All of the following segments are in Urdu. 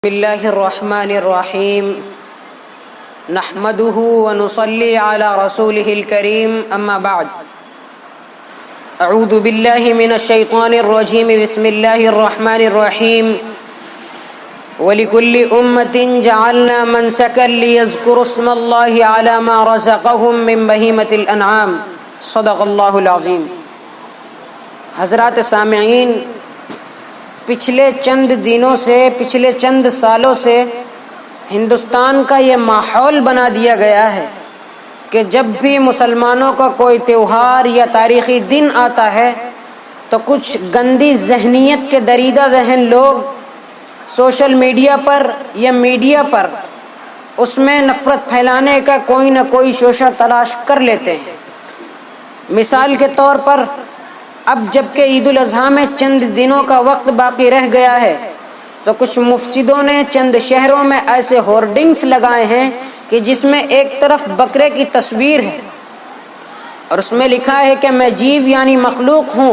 بسم اللہ الرحمن الرحیم نحمده ونصلی علی رسولہ الکریم اما بعد اعوذ باللہ من الشیطان الرجیم بسم اللہ الرحمن الرحیم وَلِكُلِّ أُمَّةٍ جَعَلْنَا مَنْسَكًا لِيَذْكُرُوا اسْمَ اللَّهِ عَلَى مَا رَزَقَهُم مِّن بَهِيمَةِ الْأَنْعَامِ صدق اللہ العظیم۔ حضرات سامعین، پچھلے چند دنوں سے، پچھلے چند سالوں سے ہندوستان کا یہ ماحول بنا دیا گیا ہے کہ جب بھی مسلمانوں کا کوئی تہوار یا تاریخی دن آتا ہے تو کچھ گندی ذہنیت کے دریدہ ذہن لوگ سوشل میڈیا پر یا میڈیا پر اس میں نفرت پھیلانے کا کوئی نہ کوئی شوشہ تلاش کر لیتے ہیں۔ مثال کے طور پر اب جب کہ عید الاضحیٰ میں چند دنوں کا وقت باقی رہ گیا ہے تو کچھ مفسدوں نے چند شہروں میں ایسے ہورڈنگز لگائے ہیں کہ جس میں ایک طرف بکرے کی تصویر ہے اور اس میں لکھا ہے کہ میں جیو یعنی مخلوق ہوں،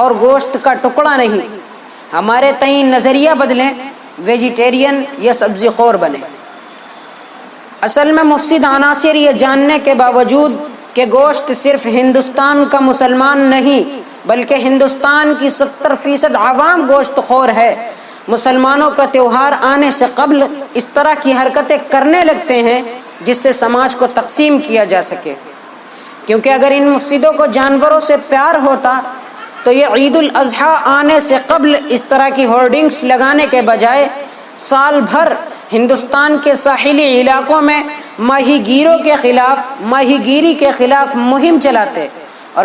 اور گوشت کا ٹکڑا نہیں، ہمارے تئیں نظریہ بدلیں، ویجیٹیرین یا سبزی خور بنیں۔ اصل میں مفسد عناصر یہ جاننے کے باوجود کہ گوشت صرف ہندوستان کا مسلمان نہیں بلکہ ہندوستان کی 70% عوام گوشت خور ہے، مسلمانوں کا تہوار آنے سے قبل اس طرح کی حرکتیں کرنے لگتے ہیں جس سے سماج کو تقسیم کیا جا سکے، کیونکہ اگر ان مفسدوں کو جانوروں سے پیار ہوتا تو یہ عید الاضحیٰ آنے سے قبل اس طرح کی ہورڈنگز لگانے کے بجائے سال بھر ہندوستان کے ساحلی علاقوں میں ماہی گیروں کے خلاف، ماہی گیری کے خلاف مہم چلاتے اور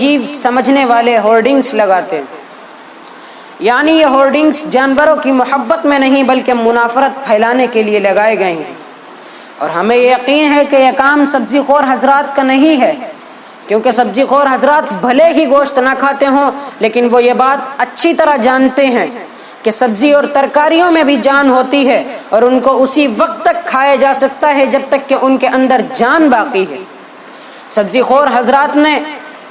جیو سمجھنے والے ہورڈنگز لگاتے۔ یعنی یہ ہورڈنگز جانوروں کی محبت میں نہیں بلکہ منافرت پھیلانے کے لیے لگائے گئے ہیں، اور ہمیں یقین ہے کہ یہ کام سبزی خور حضرات کا نہیں ہے، کیونکہ سبزی خور حضرات بھلے ہی گوشت نہ کھاتے ہوں لیکن وہ یہ بات اچھی طرح جانتے ہیں کہ سبزی اور ترکاریوں میں بھی جان ہوتی ہے اور ان کو اسی وقت تک کھایا جا سکتا ہے جب تک کہ ان کے اندر جان باقی ہے۔ سبزی خور حضرات نے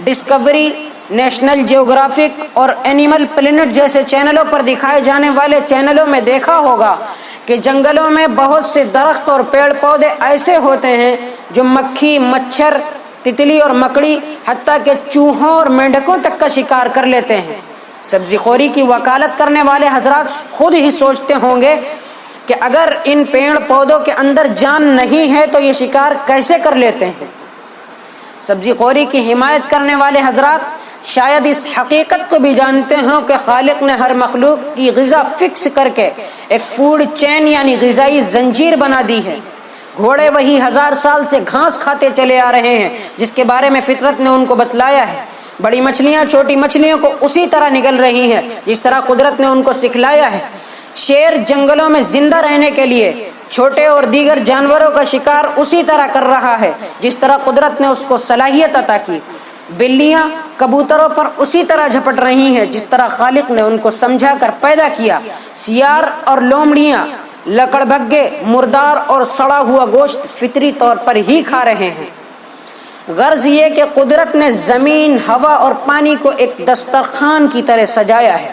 ڈسکوری، نیشنل جیوگرافک اور اینیمل پلینٹ جیسے چینلوں پر دکھائے جانے والے چینلوں میں دیکھا ہوگا کہ جنگلوں میں بہت سے درخت اور پیڑ پودے ایسے ہوتے ہیں جو مکھی، مچھر، تتلی اور مکڑی، حتیٰ کہ چوہوں اور مینڈکوں تک کا شکار کر لیتے ہیں۔ سبزی خوری کی وکالت کرنے والے حضرات خود ہی سوچتے ہوں گے کہ اگر ان پیڑ پودوں کے اندر جان نہیں ہے تو یہ شکار کیسے کر لیتے ہیں۔ سبزی خوری کی حمایت کرنے والے حضرات شاید اس حقیقت کو بھی جانتے ہوں کہ خالق نے ہر مخلوق کی غذا فکس کر کے ایک فوڈ چین یعنی غذائی زنجیر بنا دی ہے۔ گھوڑے وہی 1000 سال سے گھاس کھاتے چلے آ رہے ہیں جس کے بارے میں فطرت نے ان کو بتلایا ہے۔ بڑی مچھلیاں چھوٹی مچھلیوں کو اسی طرح نگل رہی ہیں جس طرح قدرت نے ان کو سکھلایا ہے۔ شیر جنگلوں میں زندہ رہنے کے لیے چھوٹے اور دیگر جانوروں کا شکار اسی طرح کر رہا ہے جس طرح قدرت نے اس کو صلاحیت عطا کی۔ بلیاں کبوتروں پر اسی طرح جھپٹ رہی ہیں جس طرح خالق نے ان کو سمجھا کر پیدا کیا۔ سیار اور لومڑیاں لکڑ بھگے، مردار اور سڑا ہوا گوشت فطری طور پر ہی کھا رہے ہیں۔ غرض یہ کہ قدرت نے زمین، ہوا اور پانی کو ایک دسترخوان کی طرح سجایا ہے۔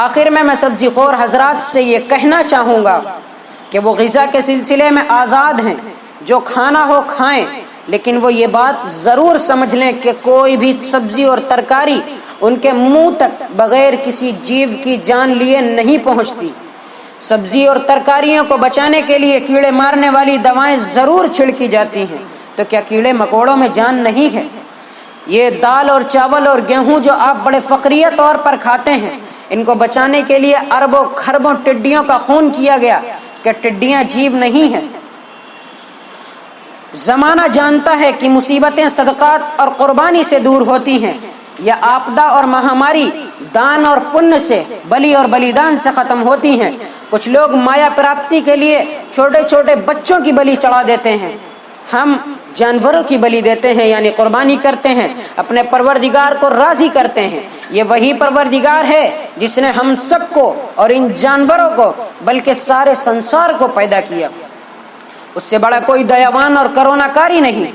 آخر میں سبزی خور حضرات سے یہ کہنا چاہوں گا کہ وہ غذا کے سلسلے میں آزاد ہیں، جو کھانا ہو کھائیں، لیکن وہ یہ بات ضرور سمجھ لیں کہ کوئی بھی سبزی اور ترکاری ان کے منہ تک بغیر کسی جیو کی جان لیے نہیں پہنچتی۔ سبزی اور ترکاریوں کو بچانے کے لیے کیڑے مارنے والی دوائیں ضرور چھڑکی جاتی ہیں، تو کیا کیڑے مکوڑوں میں جان نہیں ہے؟ یہ دال اور چاول اور گیہوں جو آپ بڑے فخریہ طور پر کھاتے ہیں، ان کو بچانے کے لیے اربوں کھربوں ٹڈیوں کا خون کیا گیا کہ ٹڈیاں جیو نہیں ہیں۔ زمانہ جانتا ہے کہ مصیبتیں صدقات اور قربانی سے دور ہوتی ہیں، یا آپدہ اور مہاماری دان اور پن سے، بلی اور بلیدان سے ختم ہوتی ہیں۔ کچھ لوگ مایا پراپتی کے لیے چھوٹے چھوٹے بچوں کی بلی چڑھا دیتے ہیں۔ ہم جانوروں کی بلی دیتے ہیں یعنی قربانی کرتے ہیں، اپنے پروردگار کو راضی کرتے ہیں۔ یہ وہی پروردگار ہے جس نے ہم سب کو اور ان جانوروں کو بلکہ سارے سنسار کو پیدا کیا۔ اس سے بڑا کوئی دیوان اور کرونا کاری نہیں۔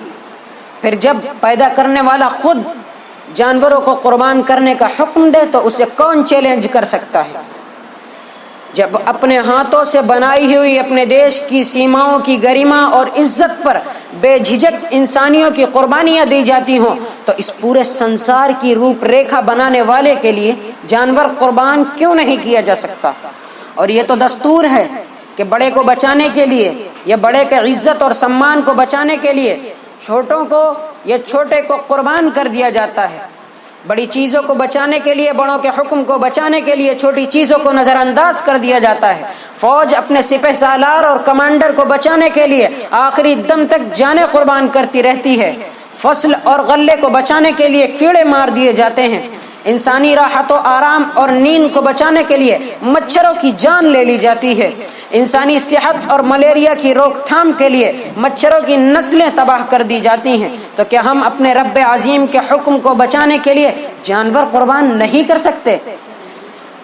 پھر جب پیدا کرنے والا خود جانوروں کو قربان کرنے کا حکم دے تو اسے کون چیلنج کر سکتا ہے؟ جب اپنے ہاتھوں سے بنائی ہوئی اپنے دیش کی سیماؤں کی گریما اور عزت پر بے جھجک انسانیوں کی قربانیاں دی جاتی ہوں تو اس پورے سنسار کی روپ ریکھا بنانے والے کے لیے جانور قربان کیوں نہیں کیا جا سکتا؟ اور یہ تو دستور ہے کہ بڑے کو بچانے کے لیے یا بڑے کے عزت اور سمان کو بچانے کے لیے چھوٹوں کو یا چھوٹے کو قربان کر دیا جاتا ہے۔ بڑی چیزوں کو بچانے کے لیے، بڑوں کے حکم کو بچانے کے لیے چھوٹی چیزوں کو نظر انداز کر دیا جاتا ہے۔ فوج اپنے سپہ سالار اور کمانڈر کو بچانے کے لیے آخری دم تک جانیں قربان کرتی رہتی ہے۔ فصل اور غلے کو بچانے کے لیے کیڑے مار دیے جاتے ہیں۔ انسانی راحت و آرام اور نیند کو بچانے کے لیے مچھروں کی جان لے لی جاتی ہے۔ انسانی صحت اور ملیریا کی روک تھام کے لیے مچھروں کی نسلیں تباہ کر دی جاتی ہیں۔ تو کیا ہم اپنے رب عظیم کے حکم کو بچانے کے لیے جانور قربان نہیں کر سکتے؟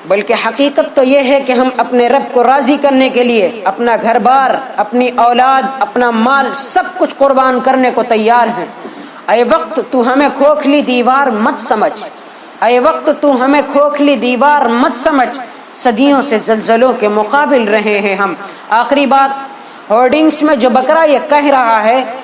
بلکہ حقیقت تو یہ ہے کہ ہم اپنے رب کو راضی کرنے کے لیے اپنا گھر بار، اپنی اولاد، اپنا مال سب کچھ قربان کرنے کو تیار ہیں۔ اے وقت تو ہمیں کھوکھلی دیوار مت سمجھ، اے وقت تو ہمیں کھوکھلی دیوار مت سمجھ، صدیوں سے زلزلوں کے مقابل رہے ہیں ہم۔ آخری بات، ہورڈنگز میں جو بکرا یہ کہہ رہا ہے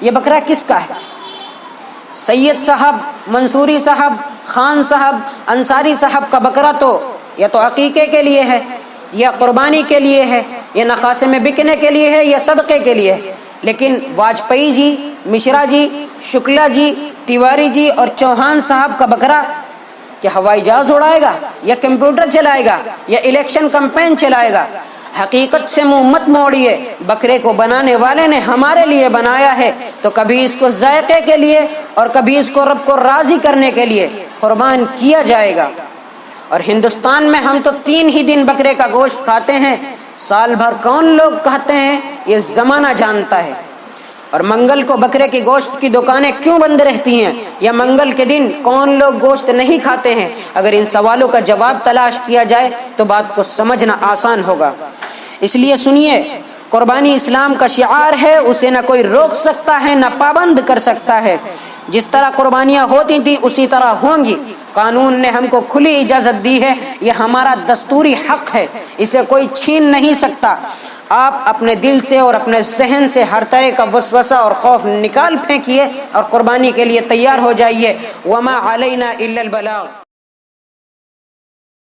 یہ بکرا کس کا ہے؟ سید صاحب، منصوری صاحب، خان صاحب، انصاری صاحب کا بکرا تو یا تو عقیقے کے لیے ہے، یا قربانی کے لیے ہے، یا نخاسے میں بکنے کے لیے ہے، یا صدقے کے لیے ہے۔ لیکن واجپئی جی، مشرا جی، شکلا جی، تیواری جی اور چوہان صاحب کا بکرا کیا ہوائی جہاز اڑائے گا، یا کمپیوٹر چلائے گا، یا الیکشن کمپین چلائے گا؟ حقیقت سے منہ مت موڑیے، بکرے کو بنانے والے نے ہمارے لیے بنایا ہے، تو کبھی اس کو ذائقے کے لیے اور کبھی اس کو رب کو راضی کرنے کے لیے قربان کیا جائے گا۔ اور ہندوستان میں ہم تو 3 ہی دن بکرے کا گوشت کھاتے ہیں، سال بھر کون لوگ کھاتے ہیں یہ زمانہ جانتا ہے۔ اور منگل کو بکرے کی گوشت کی دکانیں کیوں بند رہتی ہیں، یا منگل کے دن کون لوگ گوشت نہیں کھاتے ہیں؟ اگر ان سوالوں کا جواب تلاش کیا جائے تو بات کو سمجھنا آسان ہوگا۔ اس لیے سنیے، قربانی اسلام کا شعائر ہے، اسے نہ کوئی روک سکتا ہے نہ پابند کر سکتا ہے۔ جس طرح قربانیاں ہوتی تھیں اسی طرح ہوں گی۔ قانون نے ہم کو کھلی اجازت دی ہے، یہ ہمارا دستوری حق ہے، اسے کوئی چھین نہیں سکتا۔ آپ اپنے دل سے اور اپنے ذہن سے ہر طرح کا وسوسہ اور خوف نکال پھینکیے اور قربانی کے لیے تیار ہو جائیے۔ وما علینا الا البلاغ۔